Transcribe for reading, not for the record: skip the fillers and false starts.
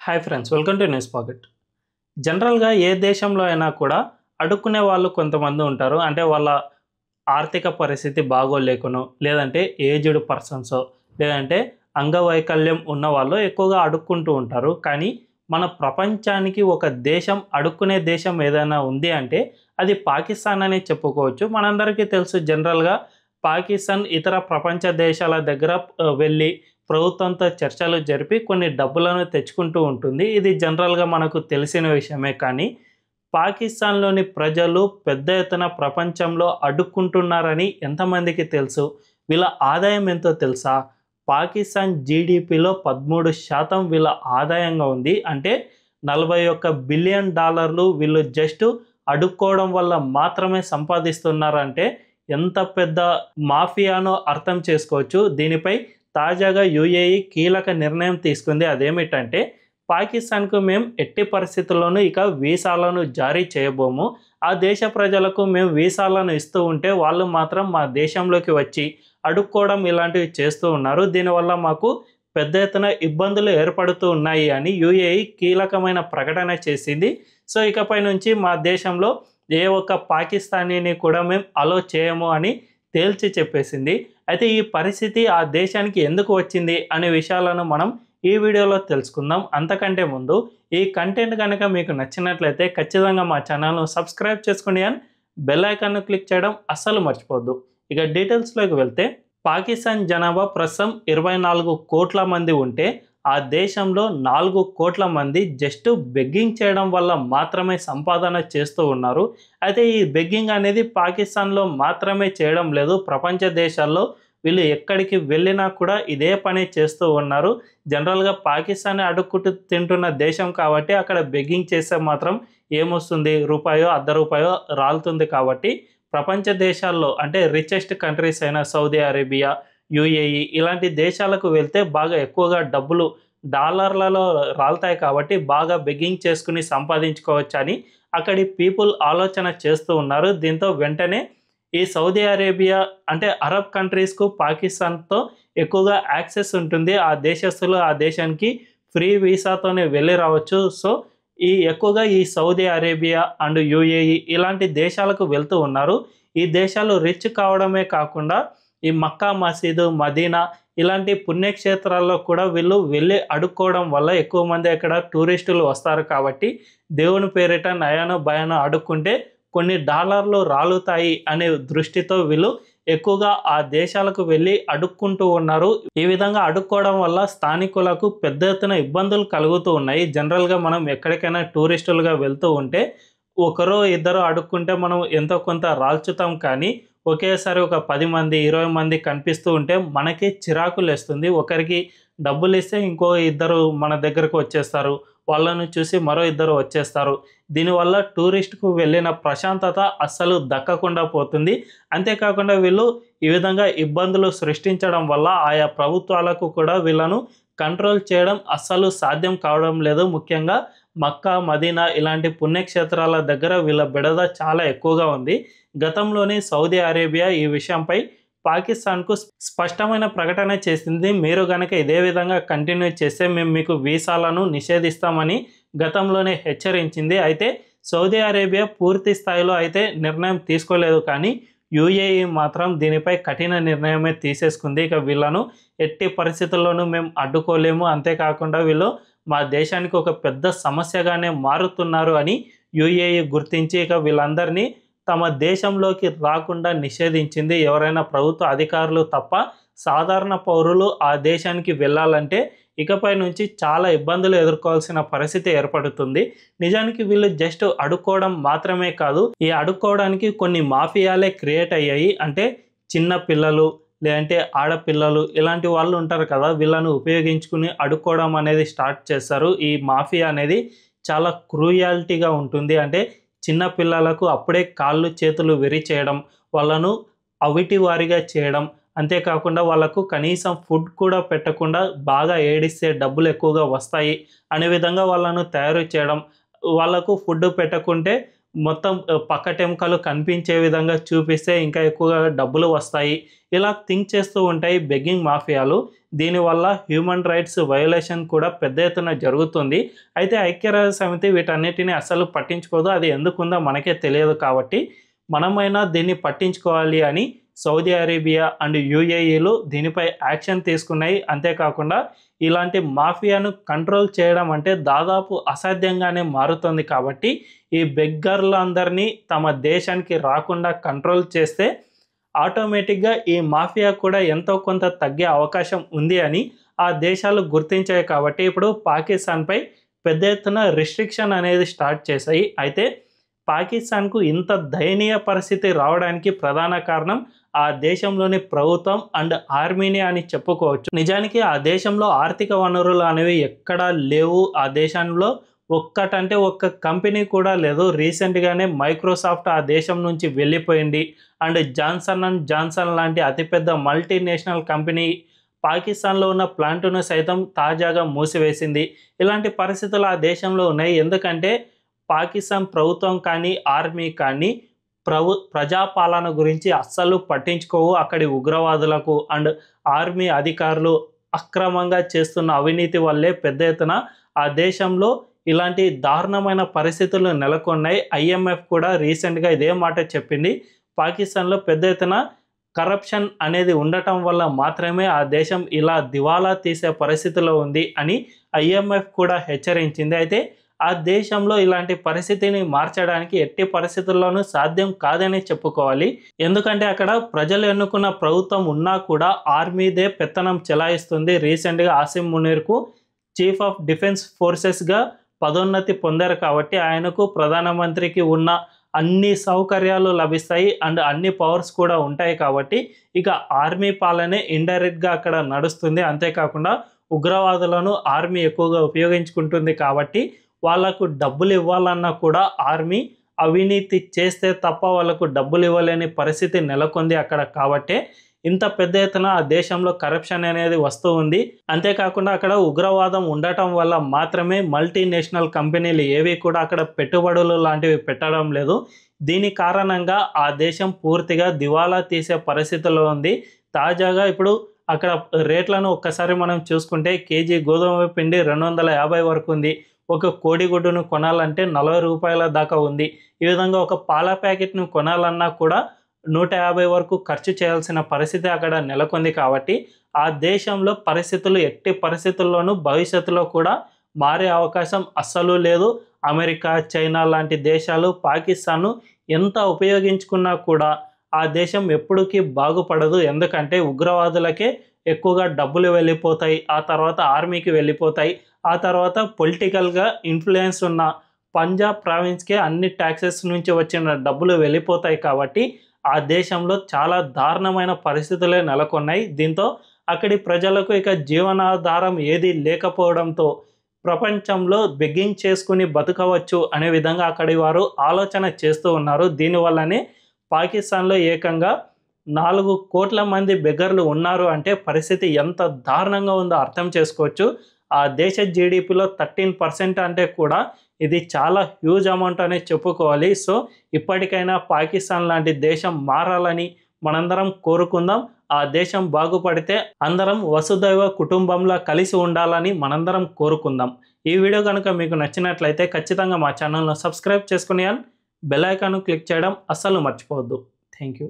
Hi friends, welcome to news pocket. జనరల్గా ఏ దేశంలో అయినా కూడా అడుక్కునే వాళ్ళు కొంతమంది ఉంటారు. అంటే వాళ్ళ ఆర్థిక పరిస్థితి బాగోలేకనో, లేదంటే ఏజ్డ్ పర్సన్సో, లేదంటే అంగవైకల్యం ఉన్న వాళ్ళు ఎక్కువగా అడుక్కుంటూ ఉంటారు. కానీ మన ప్రపంచానికి ఒక దేశం, అడుక్కునే దేశం ఏదైనా ఉంది అంటే అది పాకిస్తాన్ అని చెప్పుకోవచ్చు. మనందరికీ తెలుసు, జనరల్గా పాకిస్తాన్ ఇతర ప్రపంచ దేశాల దగ్గర వెళ్ళి ప్రభుత్వంతో చర్చలు జరిపి కొన్ని డబ్బులను తెచ్చుకుంటూ ఉంటుంది. ఇది జనరల్గా మనకు తెలిసిన విషయమే. కానీ పాకిస్తాన్‌లోని ప్రజలు పెద్ద ఎత్తున ప్రపంచంలో అడుక్కుంటున్నారని ఎంతమందికి తెలుసు? వీళ్ళ ఆదాయం ఎంతో తెలుసా? పాకిస్తాన్ జీడీపీలో 13% వీళ్ళ ఆదాయంగా ఉంది. అంటే $41 బిలియన్ వీళ్ళు జస్ట్ అడుక్కోవడం వల్ల మాత్రమే సంపాదిస్తున్నారంటే ఎంత పెద్ద మాఫియానో అర్థం చేసుకోవచ్చు. దీనిపై తాజాగా యూఏఈ కీలక నిర్ణయం తీసుకుంది. అదేమిటంటే పాకిస్తాన్‌కు మేము ఎట్టి పరిస్థితుల్లోనూ ఇక వీసాలను జారీ చేయబోము. ఆ దేశ ప్రజలకు మేము వీసాలను ఇస్తూ ఉంటే వాళ్ళు మాత్రం మా దేశంలోకి వచ్చి అడుక్కోవడం ఇలాంటివి చేస్తూ ఉన్నారు. దీనివల్ల మాకు పెద్ద ఎత్తున ఇబ్బందులు ఏర్పడుతూ ఉన్నాయి అని యూఏఈ కీలకమైన ప్రకటన చేసింది. సో ఇకపై నుంచి మా దేశంలో ఏ ఒక్క పాకిస్తానీని కూడా మేము అలో చేయము అని తేల్చి చెప్పేసింది. అయితే ఈ పరిస్థితి ఆ దేశానికి ఎందుకు వచ్చింది అనే విషయాలను మనం ఈ వీడియోలో తెలుసుకుందాం. అంతకంటే ముందు ఈ కంటెంట్ కనుక మీకు నచ్చినట్లయితే ఖచ్చితంగా మా ఛానల్ను సబ్స్క్రైబ్ చేసుకోండి అండ్ బెల్ ఐకాన్ను క్లిక్ చేయడం అస్సలు మర్చిపోద్దు. ఇక డీటెయిల్స్లోకి వెళ్తే, పాకిస్తాన్ జనాభా ప్రస్తుతం 24 కోట్ల మంది ఉంటే ఆ దేశంలో 4 కోట్ల మంది జస్ట్ బెగ్గింగ్ చేయడం వల్ల మాత్రమే సంపాదన చేస్తూ ఉన్నారు. అయితే ఈ బెగ్గింగ్ అనేది పాకిస్తాన్లో మాత్రమే చేయడం లేదు. ప్రపంచ దేశాల్లో వీళ్ళు ఎక్కడికి వెళ్ళినా కూడా ఇదే పని చేస్తూ ఉన్నారు. జనరల్గా పాకిస్తాన్ అడుక్కుంటూ తింటున్న దేశం కాబట్టి అక్కడ బెగ్గింగ్ చేస్తే మాత్రం ఏమొస్తుంది? రూపాయో అర్ధ రూపాయో రాలుతుంది. కాబట్టి ప్రపంచ దేశాల్లో అంటే రిచెస్ట్ కంట్రీస్ అయిన సౌదీ అరేబియా, యూఏఈ ఇలాంటి దేశాలకు వెళ్తే బాగా ఎక్కువగా డబ్బులు డాలర్లలో రాలుతాయి. కాబట్టి బాగా బెగ్గింగ్ చేసుకుని సంపాదించుకోవచ్చని అక్కడి పీపుల్ ఆలోచన చేస్తూ ఉన్నారు. దీంతో వెంటనే ఈ సౌదీ అరేబియా అంటే అరబ్ కంట్రీస్‌కు పాకిస్తాన్‌తో ఎక్కువగా యాక్సెస్ ఉంటుంది. ఆ దేశస్తులు ఆ దేశానికి ఫ్రీ వీసాతోనే వెళ్ళి రావచ్చు. సో ఎక్కువగా ఈ సౌదీ అరేబియా అండ్ యూఏఈ ఇలాంటి దేశాలకు వెళ్తూ ఉన్నారు. ఈ దేశాలు రిచ్ కావడమే కాకుండా ఈ మక్కా మసీదు, మదీనా ఇలాంటి పుణ్యక్షేత్రాల్లో కూడా వీళ్ళు వెళ్ళి అడుక్కోవడం వల్ల ఎక్కువ మంది అక్కడ టూరిస్టులు వస్తారు. కాబట్టి దేవుని పేరిట నయానో భయానో అడుక్కుంటే కొన్ని డాలర్లు రాలుతాయి అనే దృష్టితో వీళ్ళు ఎక్కువగా ఆ దేశాలకు వెళ్ళి అడుక్కుంటూ ఉన్నారు. ఈ విధంగా అడుక్కోవడం వల్ల స్థానికులకు పెద్ద ఎత్తున ఇబ్బందులు కలుగుతూ ఉన్నాయి. జనరల్గా మనం ఎక్కడికైనా టూరిస్టులుగా వెళ్తూ ఉంటే ఒకరో ఇద్దరు అడుక్కుంటే మనం ఎంతో కొంత రాల్చుతాం. కానీ ఒకేసారి ఒక 10 మంది 20 మంది కనిపిస్తూ ఉంటే మనకి చిరాకులేస్తుంది. ఒకరికి డబ్బులు ఇస్తే ఇంకో ఇద్దరు మన దగ్గరకు వచ్చేస్తారు. వాళ్ళను చూసి మరో ఇద్దరు వచ్చేస్తారు. దీనివల్ల టూరిస్ట్‌కు వెళ్ళిన ప్రశాంతత అస్సలు దక్కకుండా పోతుంది. అంతేకాకుండా వీళ్ళు ఈ విధంగా ఇబ్బందులు సృష్టించడం వల్ల ఆయా ప్రభుత్వాలకు కూడా వీళ్ళను కంట్రోల్ చేయడం అస్సలు సాధ్యం కావడం లేదు. ముఖ్యంగా మక్కా, మదీనా ఇలాంటి పుణ్యక్షేత్రాల దగ్గర వీళ్ళ బెడద చాలా ఎక్కువగా ఉంది. గతంలోనే సౌదీ అరేబియా ఈ విషయంపై పాకిస్తాన్‌కు స్పష్టమైన ప్రకటన చేసింది. మీరు గనక ఇదే విధంగా కంటిన్యూ చేస్తే మేము మీకు వీసాలను నిషేధిస్తామని గతంలోనే హెచ్చరించింది. అయితే సౌదీ అరేబియా పూర్తి స్థాయిలో అయితే నిర్ణయం తీసుకోలేదు. కానీ యూఏఈ మాత్రం దీనిపై కఠిన నిర్ణయమే తీసేసుకుంది. ఇక వీళ్ళను ఎట్టి పరిస్థితుల్లోనూ మేము అడ్డుకోలేము. అంతేకాకుండా వీళ్ళు మా దేశానికి ఒక పెద్ద సమస్యగానే మారుతున్నారు అని యూఏఈ గుర్తించి ఇక వీళ్ళందరినీ తమ దేశంలోకి రాకుండా నిషేధించింది. ఎవరైనా ప్రభుత్వ అధికారులు తప్ప సాధారణ పౌరులు ఆ దేశానికి వెళ్ళాలంటే ఇకపై నుంచి చాలా ఇబ్బందులు ఎదుర్కోవాల్సిన పరిస్థితి ఏర్పడుతుంది. నిజానికి వీళ్ళు జస్ట్ అడుక్కోవడం మాత్రమే కాదు, ఈ అడుక్కోవడానికి కొన్ని మాఫియాలే క్రియేట్ అయ్యాయి. అంటే చిన్న పిల్లలు లేదంటే ఆడపిల్లలు ఇలాంటి వాళ్ళు ఉంటారు కదా, వీళ్ళను ఉపయోగించుకుని అడుక్కోవడం అనేది స్టార్ట్ చేస్తారు. ఈ మాఫియా అనేది చాలా క్రూయాలిటీగా ఉంటుంది. అంటే చిన్న పిల్లలకు అప్పుడే కాళ్ళు చేతులు విరిచేయడం, వాళ్ళను అవిటి వారిగా చేయడం, అంతేకాకుండా వాళ్ళకు కనీసం ఫుడ్ కూడా పెట్టకుండా బాగా ఏడిస్తే డబ్బులు ఎక్కువగా వస్తాయి అనే విధంగా వాళ్ళను తయారు చేయడం, వాళ్ళకు ఫుడ్ పెట్టకుంటే మొత్తం పక్కటెముకలు కనిపించే విధంగా చూపిస్తే ఇంకా ఎక్కువగా డబ్బులు వస్తాయి. ఇలా థింక్ చేస్తూ ఉంటాయి బెగ్గింగ్ మాఫియాలు. దీనివల్ల హ్యూమన్ రైట్స్ వయోలేషన్ కూడా పెద్ద ఎత్తున జరుగుతుంది. అయితే ఐక్యరాజ్య సమితి వీటన్నిటిని అస్సలు పట్టించుకోదు. అది ఎందుకుందో మనకే తెలియదు కాబట్టి మనమైనా దీన్ని పట్టించుకోవాలి అని సౌదీ అరేబియా అండ్ యూఏఈలు దీనిపై యాక్షన్ తీసుకున్నాయి. అంతేకాకుండా ఇలాంటి మాఫియాను కంట్రోల్ చేయడం అంటే దాదాపు అసాధ్యంగానే మారుతుంది కాబట్టి ఈ బెగ్గర్లందరినీ తమ దేశానికి రాకుండా కంట్రోల్ చేస్తే ఆటోమేటిక్గా ఈ మాఫియా కూడా ఎంతో కొంత తగ్గే అవకాశం ఉంది అని ఆ దేశాలు గుర్తించాయి. కాబట్టి ఇప్పుడు పాకిస్తాన్పై పెద్ద ఎత్తున రిస్ట్రిక్షన్ అనేది స్టార్ట్ చేశాయి. అయితే పాకిస్తాన్కు ఇంత దయనీయ పరిస్థితి రావడానికి ప్రధాన కారణం ఆ దేశంలోని ప్రభుత్వం అండ్ ఆర్మీని అని చెప్పుకోవచ్చు. నిజానికి ఆ దేశంలో ఆర్థిక వనరులు అనేవి ఎక్కడా లేవు. ఆ దేశంలో ఒక్కటంటే ఒక్క కంపెనీ కూడా లేదు. రీసెంట్గానే మైక్రోసాఫ్ట్ ఆ దేశం నుంచి వెళ్ళిపోయింది. అండ్ జాన్సన్ అండ్ జాన్సన్ లాంటి అతిపెద్ద మల్టీనేషనల్ కంపెనీ పాకిస్తాన్లో ఉన్న ప్లాంటును సైతం తాజాగా మూసివేసింది. ఇలాంటి పరిస్థితులు ఆ దేశంలో ఉన్నాయి. ఎందుకంటే పాకిస్తాన్ ప్రభుత్వం కానీ ఆర్మీ కానీ ప్రజాపాలన గురించి అస్సలు పట్టించుకోవు. అక్కడి ఉగ్రవాదులకు అండ్ ఆర్మీ అధికారులు అక్రమంగా చేస్తున్న అవినీతి వల్లే పెద్ద ఎత్తున ఆ దేశంలో ఇలాంటి దారుణమైన పరిస్థితులు నెలకొన్నాయి. ఐఎంఎఫ్ కూడా రీసెంట్గా ఇదే మాట చెప్పింది. పాకిస్తాన్లో పెద్ద ఎత్తున కరప్షన్ అనేది ఉండటం వల్ల మాత్రమే ఆ దేశం ఇలా దివాలా తీసే పరిస్థితిలో ఉంది అని ఐఎంఎఫ్ కూడా హెచ్చరించింది. అయితే ఆ దేశంలో ఇలాంటి పరిస్థితిని మార్చడానికి ఎట్టి పరిస్థితుల్లోనూ సాధ్యం కాదని చెప్పుకోవాలి. ఎందుకంటే అక్కడ ప్రజలు ఎన్నుకున్న ప్రభుత్వం ఉన్నా కూడా ఆర్మీదే పెత్తనం చెలాయిస్తుంది. రీసెంట్గా ఆసిమ్ మునీర్కు చీఫ్ ఆఫ్ డిఫెన్స్ ఫోర్సెస్గా పదోన్నతి పొందారు కాబట్టి ఆయనకు ప్రధానమంత్రికి ఉన్న అన్ని సౌకర్యాలు లభిస్తాయి అండ్ అన్ని పవర్స్ కూడా ఉంటాయి. కాబట్టి ఇక ఆర్మీ పాలనే ఇండైరెక్ట్గా అక్కడ నడుస్తుంది. అంతేకాకుండా ఉగ్రవాదులను ఆర్మీ ఎక్కువగా ఉపయోగించుకుంటుంది కాబట్టి వాళ్ళకు డబ్బులు ఇవ్వాలన్నా కూడా ఆర్మీ అవినీతి చేస్తే తప్ప వాళ్ళకు డబ్బులు ఇవ్వలేని పరిస్థితి నెలకొంది అక్కడ. కాబట్టే ఇంత పెద్ద ఎత్తున ఆ దేశంలో కరప్షన్ అనేది వస్తూ ఉంది. అంతేకాకుండా అక్కడ ఉగ్రవాదం ఉండటం వల్ల మాత్రమే మల్టీనేషనల్ కంపెనీలు ఏవి కూడా అక్కడ పెట్టుబడులు లాంటివి పెట్టడం లేదు. దీని కారణంగా ఆ దేశం పూర్తిగా దివాలా తీసే పరిస్థితిలో ఉంది. తాజాగా ఇప్పుడు అక్కడ రేట్లను ఒక్కసారి మనం చూసుకుంటే కేజీ గోధుమ పిండి 250 వరకు ఉంది. ఒక కోడిగుడ్డును కొనాలంటే 40 రూపాయల దాకా ఉంది. ఈ విధంగా ఒక పాల ప్యాకెట్ను కొనాలన్నా కూడా 150 వరకు ఖర్చు చేయాల్సిన పరిస్థితి అక్కడ నెలకొంది. కాబట్టి ఆ దేశంలో పరిస్థితులు ఎట్టి పరిస్థితుల్లోనూ భవిష్యత్తులో కూడా మారే అవకాశం అస్సలు లేదు. అమెరికా, చైనా లాంటి దేశాలు పాకిస్తాన్ను ఎంత ఉపయోగించుకున్నా కూడా ఆ దేశం ఎప్పటికీ బాగుపడదు. ఎందుకంటే ఉగ్రవాదులకే ఎక్కువగా డబ్బులు వెళ్ళిపోతాయి, ఆ తర్వాత ఆర్మీకి వెళ్ళిపోతాయి, ఆ తర్వాత పొలిటికల్గా ఇన్ఫ్లుయెన్స్ ఉన్న పంజాబ్ ప్రావిన్స్కే అన్ని ట్యాక్సెస్ నుంచి వచ్చిన డబ్బులు వెళ్ళిపోతాయి. కాబట్టి ఆ దేశంలో చాలా దారుణమైన పరిస్థితులే నెలకొన్నాయి. దీంతో అక్కడి ప్రజలకు ఇక జీవనాధారం ఏది లేకపోవడంతో ప్రపంచంలో బెగ్గింగ్ చేసుకుని బతకవచ్చు అనే విధంగా అక్కడి వారు ఆలోచన చేస్తూ ఉన్నారు. దీనివల్లనే పాకిస్తాన్లో ఏకంగా 4 కోట్ల మంది బెగ్గర్లు ఉన్నారు అంటే పరిస్థితి ఎంత దారుణంగా ఉందో అర్థం చేసుకోవచ్చు. ఆ దేశ జీడిపిలో 13% అంటే కూడా ఇది చాలా హ్యూజ్ అమౌంట్ అనే చెప్పుకోవాలి. సో ఇప్పటికైనా పాకిస్తాన్ లాంటి దేశం మారాలని మనందరం కోరుకుందాం. ఆ దేశం బాగుపడితే అందరం వసుదైవ కుటుంబంలా కలిసి ఉండాలని మనందరం కోరుకుందాం. ఈ వీడియో కనుక మీకు నచ్చినట్లయితే ఖచ్చితంగా మా ఛానల్ను సబ్స్క్రైబ్ చేసుకుని బెల్ ఐకాన్ క్లిక్ చేయడం అస్సలు మర్చిపోవద్దు. Thank you.